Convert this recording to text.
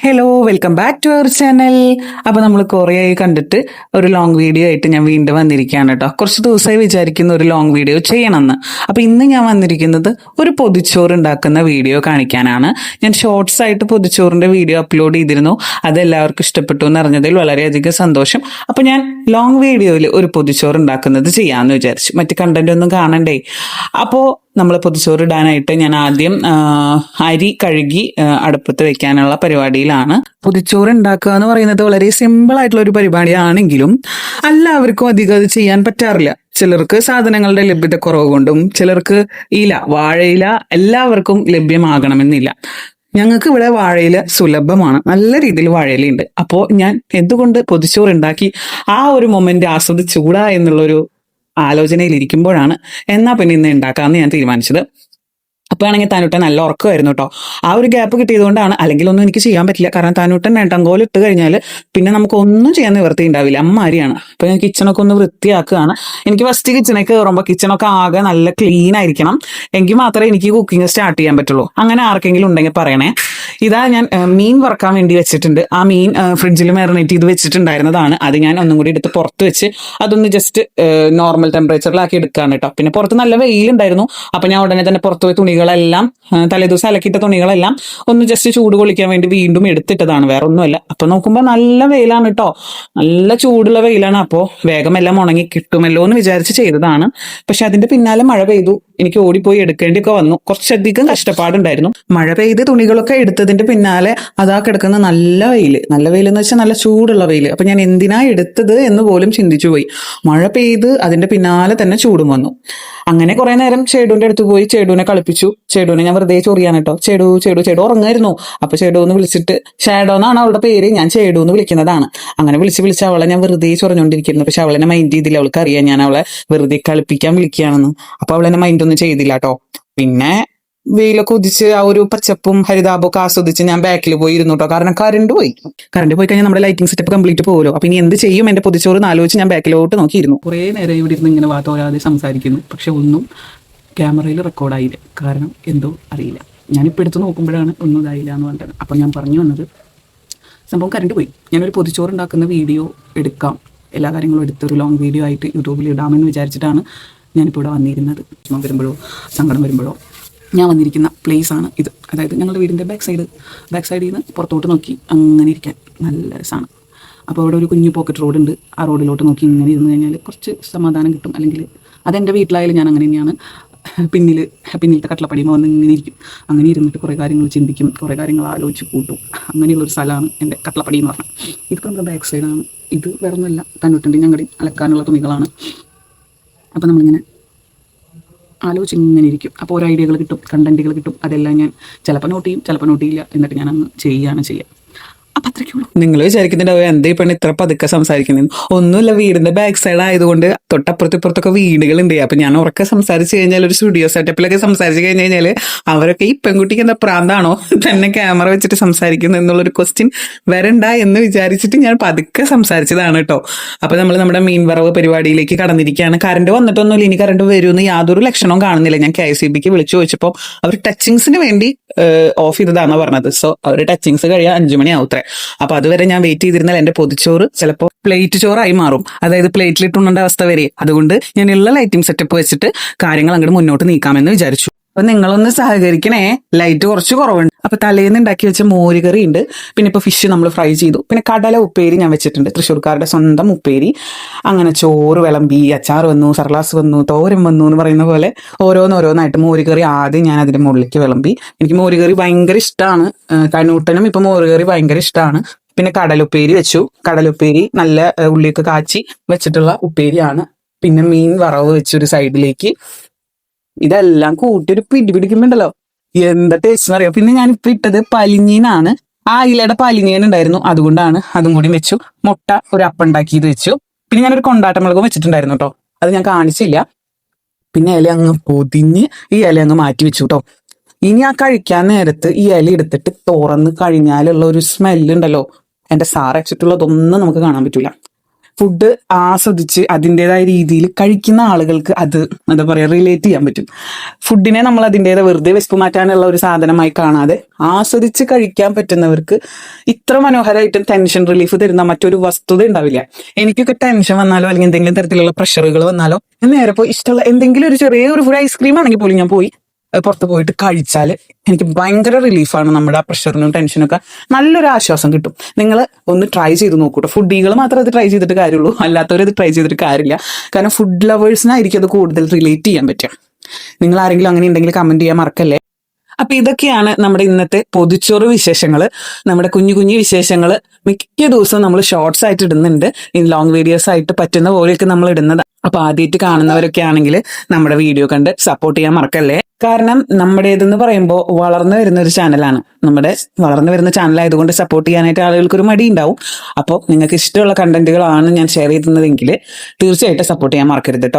Hello, welcome back to our channel. അപ്പോൾ നമ്മൾ കുറേയായി കണ്ടിട്ട് ഒരു ലോങ് വീഡിയോ ആയിട്ട് ഞാൻ വീണ്ടും വന്നിരിക്കുകയാണ് കേട്ടോ. കുറച്ച് ദിവസമായി വിചാരിക്കുന്ന ഒരു ലോങ് വീഡിയോ ചെയ്യണമെന്ന്. അപ്പോൾ ഇന്ന് ഞാൻ വന്നിരിക്കുന്നത് ഒരു പൊതിച്ചോറ് ഉണ്ടാക്കുന്ന വീഡിയോ കാണിക്കാനാണ്. ഞാൻ ഷോർട്സ് ആയിട്ട് പൊതിച്ചോറിൻ്റെ വീഡിയോ അപ്ലോഡ് ചെയ്തിരുന്നു. അത് എല്ലാവർക്കും ഇഷ്ടപ്പെട്ടു എന്ന് അറിഞ്ഞതിൽ വളരെയധികം സന്തോഷം. അപ്പോൾ ഞാൻ ലോങ് വീഡിയോയിൽ ഒരു പൊതിച്ചോറ് ഉണ്ടാക്കുന്നത് ചെയ്യാമെന്ന് വിചാരിച്ചു. മറ്റ് കണ്ടന്റ് ഒന്നും കാണണ്ടേ. അപ്പോൾ നമ്മൾ പൊതിച്ചോറ് ഇടാനായിട്ട് ഞാൻ ആദ്യം അരി കഴുകി അടുപ്പത്ത് വെക്കാനുള്ള പരിപാടിയിലാണ്. പൊതിച്ചോറ് ഉണ്ടാക്കുക എന്ന് പറയുന്നത് വളരെ സിമ്പിൾ ആയിട്ടുള്ള ഒരു പരിപാടിയാണെങ്കിലും എല്ലാവർക്കും അധികം അത് ചെയ്യാൻ പറ്റാറില്ല. ചിലർക്ക് സാധനങ്ങളുടെ ലഭ്യത കുറവ് കൊണ്ടും, ചിലർക്ക് വാഴയില എല്ലാവർക്കും ലഭ്യമാകണമെന്നില്ല. ഞങ്ങൾക്ക് ഇവിടെ വാഴയില സുലഭമാണ്, നല്ല രീതിയിൽ വാഴയിലുണ്ട്. അപ്പോൾ ഞാൻ എന്തുകൊണ്ട് പൊതിച്ചോറ് ഉണ്ടാക്കി ആ ഒരു മൊമെന്റ് ആസ്വദിച്ചുകൂടാ എന്നുള്ളൊരു ആലോചനയിൽ ഇരിക്കുമ്പോഴാണ് എന്നാ പിന്നെ ഇന്ന് ഉണ്ടാക്കാമെന്ന് ഞാൻ തീരുമാനിച്ചത്. അപ്പോഴാണെങ്കിൽ താനൂട്ടൻ നല്ല ഉറക്കമായിരുന്നു കേട്ടോ. ആ ഒരു ഗ്യാപ്പ് കിട്ടിയതുകൊണ്ടാണ്, അല്ലെങ്കിൽ ഒന്നും എനിക്ക് ചെയ്യാൻ പറ്റില്ല. കാരണം താനൂട്ടൻ രണ്ടങ്കോൽ ഇട്ട് കഴിഞ്ഞാൽ പിന്നെ നമുക്ക് ഒന്നും ചെയ്യാൻ നിവൃത്തി ഉണ്ടാവില്ല. അമ്മാരിയാണ്. അപ്പൊ ഞാൻ കിച്ചണൊക്കെ ഒന്ന് വൃത്തിയാക്കുകയാണ്. എനിക്ക് ഫസ്റ്റ് കിച്ചണിലേക്ക് കയറുമ്പോൾ കിച്ചണൊക്കെ ആകെ നല്ല ക്ലീൻ ആയിരിക്കണം. എങ്കിൽ മാത്രമേ എനിക്ക് കുക്കിംഗ് സ്റ്റാർട്ട് ചെയ്യാൻ പറ്റുള്ളൂ. അങ്ങനെ ആർക്കെങ്കിലും ഉണ്ടെങ്കിൽ പറയണേ. ഇതാ ഞാൻ മീൻ വറക്കാൻ വേണ്ടി വെച്ചിട്ടുണ്ട്. ആ മീൻ ഫ്രിഡ്ജിൽ മാറിനേറ്റ് ചെയ്ത് വെച്ചിട്ടുണ്ടായിരുന്നതാണ്. അത് ഞാൻ ഒന്നും കൂടി എടുത്ത് പുറത്ത് വെച്ച് അതൊന്ന് ജസ്റ്റ് നോർമൽ ടെമ്പറേച്ചറിലാക്കി എടുക്കുകയാണ് കേട്ടോ. പിന്നെ പുറത്ത് നല്ല വെയിലുണ്ടായിരുന്നു. അപ്പൊ ഞാൻ ഉടനെ തന്നെ പുറത്ത് പോയി തുണികളെല്ലാം, തലേദിവസം അലക്കിയിട്ട തുണികളെല്ലാം ഒന്ന് ജസ്റ്റ് ചൂട് കൊള്ളിക്കാൻ വേണ്ടി വീണ്ടും എടുത്തിട്ടതാണ്, വേറെ ഒന്നുമല്ല. അപ്പൊ നോക്കുമ്പോൾ നല്ല വെയിലാണ് കേട്ടോ, നല്ല ചൂടുള്ള വെയിലാണ്. അപ്പോൾ വേഗം എല്ലാം ഉണങ്ങി കിട്ടുമല്ലോ എന്ന് വിചാരിച്ച് ചെയ്തതാണ്. പക്ഷെ അതിന്റെ പിന്നാലെ മഴ പെയ്തു. എനിക്ക് ഓടിപ്പോയി എടുക്കേണ്ടിയൊക്കെ വന്നു. കുറച്ചധികം കഷ്ടപ്പാടുണ്ടായിരുന്നു. മഴ പെയ്ത് തുണികളൊക്കെ എടുത്തതിന്റെ പിന്നാലെ അതാ കിടക്കുന്ന നല്ല വെയില് എന്ന് വെച്ചാൽ നല്ല ചൂടുള്ള വെയില്. അപ്പൊ ഞാൻ എന്തിനാ എടുത്തത് എന്ന് പോലും ചിന്തിച്ചു പോയി. മഴ പെയ്ത് അതിന്റെ പിന്നാലെ തന്നെ ചൂടും വന്നു. അങ്ങനെ കുറെ നേരം ചേടുവിന്റെ അടുത്ത് പോയി ചേടുവിനെ കളിപ്പിച്ചു. ചേടുവിനെ ഞാൻ വെറുതെ ചൊറിയാണ് കേട്ടോ. ചേടു ഉറങ്ങായിരുന്നു. അപ്പൊ ചേടു എന്ന് വിളിച്ചിട്ട്, ഷാഡോ എന്നാണ് അവളുടെ പേര്, ഞാൻ ചേടു എന്ന് വിളിക്കുന്നതാണ്. അങ്ങനെ വിളിച്ച് അവളെ ഞാൻ വെറുതെ ചൊറഞ്ഞുകൊണ്ടിരിക്കുന്നു. പക്ഷെ അവളെന്നെ മൈൻഡ് ചെയ്തില്ല. അവൾക്ക് അറിയാം ഞാൻ അവളെ വെറുതെ കളിപ്പിക്കാൻ വിളിക്കുകയാണെന്ന്. അപ്പൊ അവളെന്നെ മൈൻഡ് ഒന്നും ചെയ്തില്ല കേട്ടോ. പിന്നെ വെയിലൊക്കെ ഉദിച്ച് ആ ഒരു പച്ചപ്പും ഹരിതാപമൊക്കെ ആസ്വദിച്ച് ഞാൻ ബാക്കിൽ പോയി ഇരുന്നു കേട്ടോ. കാരണം കറണ്ട് പോയി കഴിഞ്ഞാൽ നമ്മുടെ ലൈറ്റിംഗ് സെറ്റപ്പ് കംപ്ലീറ്റ് പോകുമല്ലോ. അപ്പൊ ഇനി എന്ത് ചെയ്യും എന്റെ പൊതിച്ചോറ് ആലോചിച്ച് ഞാൻ ബാക്കിലോട്ട് നോക്കിയിരുന്നു. കുറേ നേരം ഇവിടെ ഇരുന്ന് ഇങ്ങനെ വാത്തോരാതെ സംസാരിക്കുന്നു. പക്ഷെ ഒന്നും ക്യാമറയിൽ റെക്കോർഡായില്ല. കാരണം എന്തോ അറിയില്ല. ഞാനിപ്പോൾ എടുത്ത് നോക്കുമ്പോഴാണ് ഒന്നും ഇതായില്ല എന്ന് പറഞ്ഞത്. അപ്പോൾ ഞാൻ പറഞ്ഞു വന്നത്, സംഭവം കറണ്ട് പോയി. ഞാനൊരു പൊതിച്ചോറ് ഉണ്ടാക്കുന്ന വീഡിയോ എടുക്കാം, എല്ലാ കാര്യങ്ങളും എടുത്തൊരു ലോങ് വീഡിയോ ആയിട്ട് യൂട്യൂബിൽ ഇടാമെന്ന് വിചാരിച്ചിട്ടാണ് ഞാനിപ്പോൾ ഇവിടെ വന്നിരുന്നത്. വിഷമം വരുമ്പോഴോ സങ്കടം വരുമ്പോഴോ ഞാൻ വന്നിരിക്കുന്ന പ്ലേസ് ആണ് ഇത്. അതായത് ഞങ്ങളുടെ വീടിൻ്റെ ബാക്ക് സൈഡിൽ നിന്ന് പുറത്തോട്ട് നോക്കി അങ്ങനെ ഇരിക്കാൻ നല്ല രസമാണ്. അപ്പോൾ അവിടെ ഒരു കുഞ്ഞു പോക്കറ്റ് റോഡ് ഉണ്ട്. ആ റോഡിലോട്ട് നോക്കി ഇങ്ങനെ ഇരുന്ന് കഴിഞ്ഞാൽ കുറച്ച് സമാധാനം കിട്ടും. അല്ലെങ്കിൽ അതെൻ്റെ വീട്ടിലായാലും ഞാൻ അങ്ങനെ തന്നെയാണ്. പിന്നിലത്തെ കട്ടളപ്പടിയുമ്പോൾ വന്ന് ഇങ്ങനെ ഇരിക്കും. അങ്ങനെ ഇരുന്നിട്ട് കുറേ കാര്യങ്ങൾ ചിന്തിക്കും, കുറേ കാര്യങ്ങൾ ആലോചിച്ച് കൂട്ടും. അങ്ങനെയുള്ളൊരു സ്ഥലമാണ് എൻ്റെ കട്ടളപ്പടി എന്ന് പറഞ്ഞാൽ. ഇതിപ്പോൾ നമ്മുടെ ബാക്ക് സൈഡാണ്. ഇത് വേറെ ഒന്നുമല്ല, തന്നൂട്ടിൻ്റെയും ഞങ്ങളുടെയും അലക്കാനുള്ള തുണികളാണ്. അപ്പോൾ നമ്മളിങ്ങനെ ആലോചിച്ച് ഇങ്ങനെ ഇരിക്കും. അപ്പോൾ ഓരോ ഐഡിയകൾ കിട്ടും, കണ്ടന്റുകൾ കിട്ടും. അതെല്ലാം ഞാൻ ചിലപ്പോൾ നോട്ട് ചെയ്യും, ചിലപ്പോൾ നോട്ട് ചെയ്യില്ല. എന്നിട്ട് ഞാനങ്ങ് ചെയ്യുക. അപ്പം അത്രയ്ക്കുള്ളൂ. നിങ്ങൾ വിചാരിക്കുന്നുണ്ടാവും എന്തേ പെണ്ണ് ഇത്ര പതുക്കെ സംസാരിക്കുന്നത്. ഒന്നുമില്ല, വീടിന്റെ ബാക്ക് സൈഡ് ആയതുകൊണ്ട് തൊട്ടപ്പുറത്തൊക്കെ വീടുകളുണ്ട്. അപ്പൊ ഞാൻ ഉറക്കെ സംസാരിച്ചു കഴിഞ്ഞാൽ, ഒരു സ്റ്റുഡിയോ സെറ്റപ്പിലൊക്കെ സംസാരിച്ചു കഴിഞ്ഞാൽ അവരൊക്കെ ഈ പെൺകുട്ടിക്ക് എന്താ പ്രാന്താണോ തന്നെ ക്യാമറ വെച്ചിട്ട് സംസാരിക്കുന്നു എന്നുള്ളൊരു ക്വസ്റ്റ്യൻ വരണ്ട എന്ന് വിചാരിച്ചിട്ട് ഞാൻ പതുക്കെ സംസാരിച്ചതാണ് കേട്ടോ. അപ്പൊ നമ്മൾ നമ്മുടെ മീൻ വറവ് പരിപാടിയിലേക്ക് കടന്നിരിക്കുകയാണ്. കറണ്ട് വന്നിട്ടൊന്നുമില്ല. ഇനി കറണ്ട് വരുമെന്ന് യാതൊരു ലക്ഷണവും കാണുന്നില്ല. ഞാൻ KSEBക്ക് വിളിച്ചു ചോദിച്ചപ്പോൾ അവർ ടച്ചിങ്സിന് വേണ്ടി ഓഫ് ചെയ്തതാണെന്ന് പറഞ്ഞത്. സോ അവർ ടച്ചിങ്സ് കഴിയാൻ 5 മണിയാവത്രേ. അപ്പൊ അതുവരെ ഞാൻ വെയിറ്റ് ചെയ്തിരുന്നാൽ എന്റെ പൊതിച്ചോറ് ചിലപ്പോൾ പ്ലേറ്റ് ചോറായി മാറും. അതായത് പ്ലേറ്റിലിട്ടുണ്ട അവസ്ഥ വരെ. അതുകൊണ്ട് ഞാൻ ഉള്ള ലൈറ്റിംഗ് സെറ്റപ്പ് വെച്ചിട്ട് കാര്യങ്ങൾ അങ്ങോട്ട് മുന്നോട്ട് നീക്കാമെന്ന് വിചാരിച്ചു. അപ്പൊ നിങ്ങളൊന്ന് സഹകരിക്കണേ. ലൈറ്റ് കുറച്ച് കുറവുണ്ട്. അപ്പൊ തലേന്ന് ഉണ്ടാക്കി വെച്ച മോരുകറി ഉണ്ട്. പിന്നെ ഇപ്പൊ ഫിഷ് നമ്മൾ ഫ്രൈ ചെയ്തു. പിന്നെ കടല ഉപ്പേരി ഞാൻ വെച്ചിട്ടുണ്ട്, തൃശ്ശൂർക്കാരുടെ സ്വന്തം ഉപ്പേരി. അങ്ങനെ ചോറ് വിളമ്പി, അച്ചാർ വന്നു, സർലാസ് വന്നു, തോരൻ വന്നു എന്ന് പറയുന്ന പോലെ ഓരോന്നായിട്ട് മോരുകറി ആദ്യം ഞാൻ അതിന്റെ മുകളിലേക്ക് വിളമ്പി. എനിക്ക് മോരുകറി ഭയങ്കര ഇഷ്ടമാണ്. കനൂട്ടനും ഇപ്പൊ മോരുകറി ഭയങ്കര ഇഷ്ടമാണ്. പിന്നെ കടലുപ്പേരി വെച്ചു. കടലുപ്പേരി നല്ല ഉള്ളിയൊക്കെ കാച്ചി വെച്ചിട്ടുള്ള ഉപ്പേരിയാണ്. പിന്നെ മീൻ വറവ് വെച്ചൊരു സൈഡിലേക്ക്. ഇതെല്ലാം കൂട്ടി ഒരു പിടിക്കുമ്പോണ്ടല്ലോ എന്താ ടേസ്റ്റ് എന്നറിയാം. പിന്നെ ഞാനിപ്പോ ഇട്ടത് പലിഞ്ഞീനാണ്. ആ ഇലയുടെ പലിഞ്ഞീൻ ഉണ്ടായിരുന്നു, അതുകൊണ്ടാണ് അതും കൂടി വെച്ചു. മുട്ട ഒരു അപ്പം ഉണ്ടാക്കിയത് വെച്ചു. പിന്നെ ഞാനൊരു കൊണ്ടാട്ടമുളകും വെച്ചിട്ടുണ്ടായിരുന്നു കേട്ടോ, അത് ഞാൻ കാണിച്ചില്ല. പിന്നെ ഇല അങ്ങ് പൊതിഞ്ഞ് ഈ ഇല അങ്ങ് മാറ്റി വെച്ചു കേട്ടോ. ഇനി ആ കഴിക്കാൻ നേരത്ത് ഈ ഇല എടുത്തിട്ട് തുറന്ന് കഴിഞ്ഞാലുള്ള ഒരു സ്മെല്ലുണ്ടല്ലോ, എൻ്റെ സാറ് വെച്ചിട്ടുള്ളതൊന്നും നമുക്ക് കാണാൻ പറ്റൂല. ഫുഡ് ആസ്വദിച്ച് അതിൻ്റെതായ രീതിയിൽ കഴിക്കുന്ന ആളുകൾക്ക് അത് എന്താ പറയുക റിലേറ്റ് ചെയ്യാൻ പറ്റും. ഫുഡിനെ നമ്മൾ അതിൻ്റെതായ വെറുതെ വിശപ്പ് മാറ്റാനുള്ള ഒരു സാധനമായി കാണാതെ ആസ്വദിച്ച് കഴിക്കാൻ പറ്റുന്നവർക്ക് ഇത്ര മനോഹരമായിട്ടും ടെൻഷൻ റിലീഫ് തരുന്ന മറ്റൊരു വസ്തുത ഉണ്ടാവില്ല. എനിക്കൊക്കെ ടെൻഷൻ വന്നാലോ അല്ലെങ്കിൽ എന്തെങ്കിലും തരത്തിലുള്ള പ്രഷറുകൾ വന്നാലോ ഞാൻ നേരെ പോയി ഇഷ്ടമുള്ള എന്തെങ്കിലും ഒരു ചെറിയ ഒരു ഫുഡ് ഐസ്ക്രീം ആണെങ്കിൽ പോലും ഞാൻ പോയി പുറത്ത് പോയിട്ട് കഴിച്ചാൽ എനിക്ക് ഭയങ്കര റിലീഫാണ്. നമ്മുടെ ആ പ്രഷറിനും ടെൻഷനൊക്കെ നല്ലൊരു ആശ്വാസം കിട്ടും. നിങ്ങൾ ഒന്ന് ട്രൈ ചെയ്ത് നോക്കൂട്ടോ. ഫുഡികൾ മാത്രമേ അത് ട്രൈ ചെയ്തിട്ട് കാര്യമുള്ളൂ, അല്ലാത്തവരത് ട്രൈ ചെയ്തിട്ട് കാര്യമില്ല. കാരണം ഫുഡ് ലവേഴ്സിനായിരിക്കും അത് കൂടുതൽ റിലേറ്റ് ചെയ്യാൻ പറ്റും. നിങ്ങൾ ആരെങ്കിലും അങ്ങനെ ഉണ്ടെങ്കിൽ കമന്റ് ചെയ്യാൻ മറക്കല്ലേ. അപ്പൊ ഇതൊക്കെയാണ് നമ്മുടെ ഇന്നത്തെ പൊതിച്ചോറ് വിശേഷങ്ങൾ. നമ്മുടെ കുഞ്ഞു കുഞ്ഞു വിശേഷങ്ങൾ മിക്ക ദിവസവും നമ്മൾ ഷോർട്സ് ആയിട്ട് ഇടുന്നുണ്ട്. ഈ ലോങ് വീഡിയോസ് ആയിട്ട് പറ്റുന്ന പോലെയൊക്കെ നമ്മൾ ഇടുന്നത്. അപ്പൊ ആദ്യമായിട്ട് കാണുന്നവരൊക്കെ ആണെങ്കിൽ നമ്മുടെ വീഡിയോ കണ്ട് സപ്പോർട്ട് ചെയ്യാൻ മറക്കല്ലേ. കാരണം നമ്മുടേതെന്ന് പറയുമ്പോൾ വളർന്നു വരുന്ന ഒരു ചാനലാണ്. നമ്മുടെ വളർന്നു വരുന്ന ചാനലായതുകൊണ്ട് സപ്പോർട്ട് ചെയ്യാനായിട്ട് ആളുകൾക്ക് ഒരു മടി ഉണ്ടാവും. അപ്പോൾ നിങ്ങൾക്ക് ഇഷ്ടമുള്ള കണ്ടന്റുകളാണ് ഞാൻ ഷെയർ ചെയ്യുന്നതെങ്കിൽ തീർച്ചയായിട്ടും സപ്പോർട്ട് ചെയ്യാൻ മറക്കരുത് കേട്ടോ.